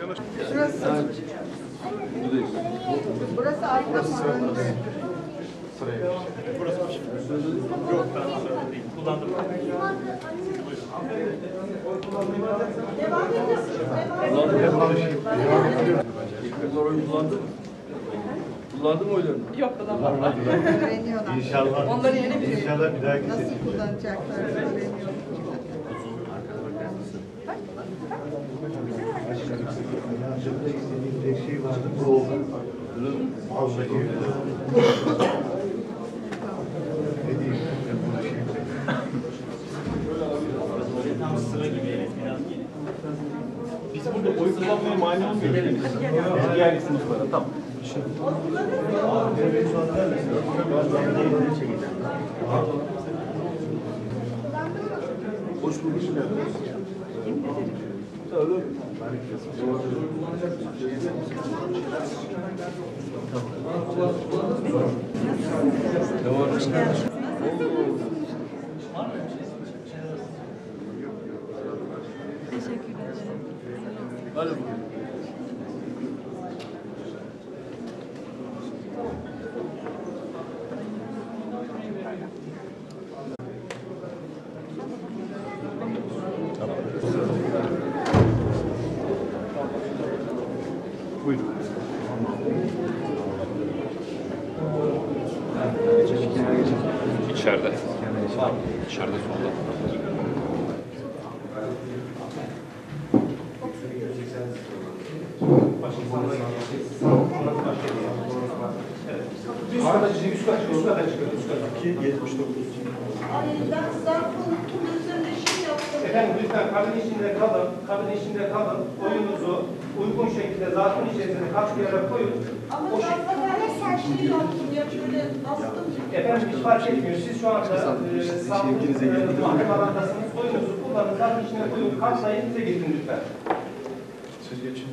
Şurası. Burası arka mı? Burası mı? Yok, ben sonra değil. Kullandım. Kullandı mı oylarını? Yok, kullanmadım. Öğreniyorlar. İnşallah. Onları yeni biliyorum. İnşallah bir dahaki Nasıl seçimde. kullanacaklar öğreniyorlar. Hayatımda istediğim tek şey vardı, bu oldu. Vallahi öyle. Ne diyeyim? Ben konuşayım. Tam sıra gibi biraz gelin. Biz burada oy kullanmaya mani olmuyoruz. Diğer sınıflara tamam. Hoş bulduk. Hoş geldiniz. Teşekkür ederim. Hadi bakalım. Buyurun. İçeride. İçeride solda. Ben zarfın tüm üzerinde şey yaptım. Efendim lütfen kabin içinde kalın, kabin içinde kalın. Oyunuzu uygun şekilde zarfın içerisine katlayarak koyun. Ama zarfa ben her şeyi yaptım ya şöyle bastım. Efendim hiç fark etmiyor. Siz şu anda mahkeme alandasınız. Oyunuzu kullanın, zarfın içine koyun, katlayın, bize getirin lütfen. Siz geçin.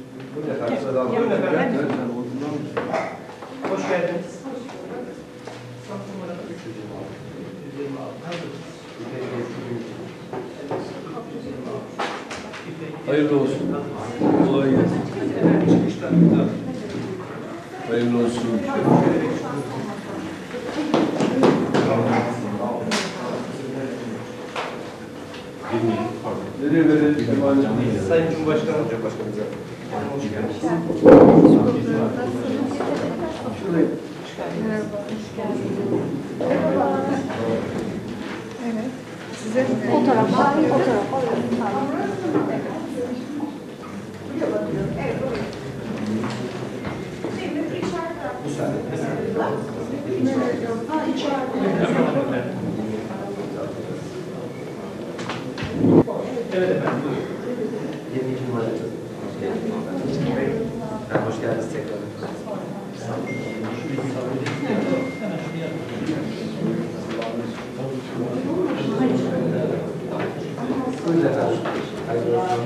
Buyurun efendim. Hoş geldiniz. Hayırlı olsun. Kolay gelsin. Hayırlı olsun. Nereye verelim? Sayın Cumhurbaşkanım. Cumhurbaşkanımıza. Hoş geldiniz. Merhaba, hoş geldiniz. Evet. Size o tarafa, o tarafa. Bu sene. Ha, içeride. Evet efendim. Buyurun. 22 numara. Hoş geldiniz tekrar. Buyurun efendim. Hayırlı olsun.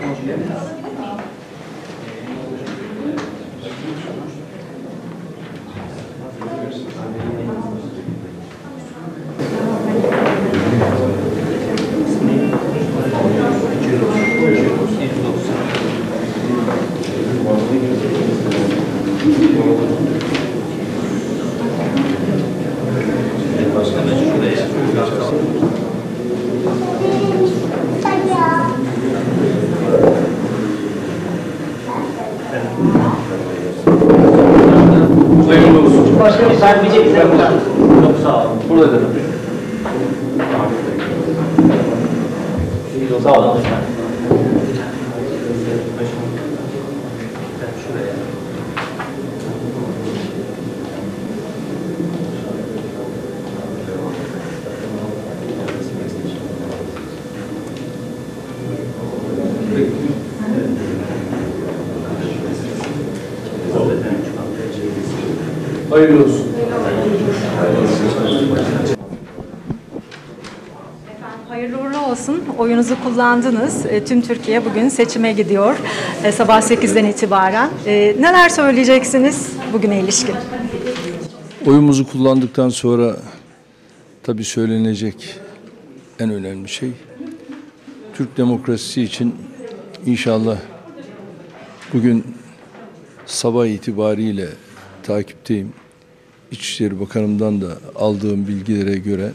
Hoş geldiniz. Hayırlı olsun. Başkanım sen bir cebine kullan. Çok sağ olun. Burada da. Sağ olun efendim. Şuraya. Hayırlı olsun. Hayırlı uğurlu olsun. Oyunuzu kullandınız. Tüm Türkiye bugün seçime gidiyor. Sabah 8'den itibaren. Neler söyleyeceksiniz bugüne ilişkin? Oyumuzu kullandıktan sonra tabii söylenecek en önemli şey Türk demokrasisi için inşallah Bugün sabah itibariyle takipteyim. İçişleri Bakanımdan da aldığım bilgilere göre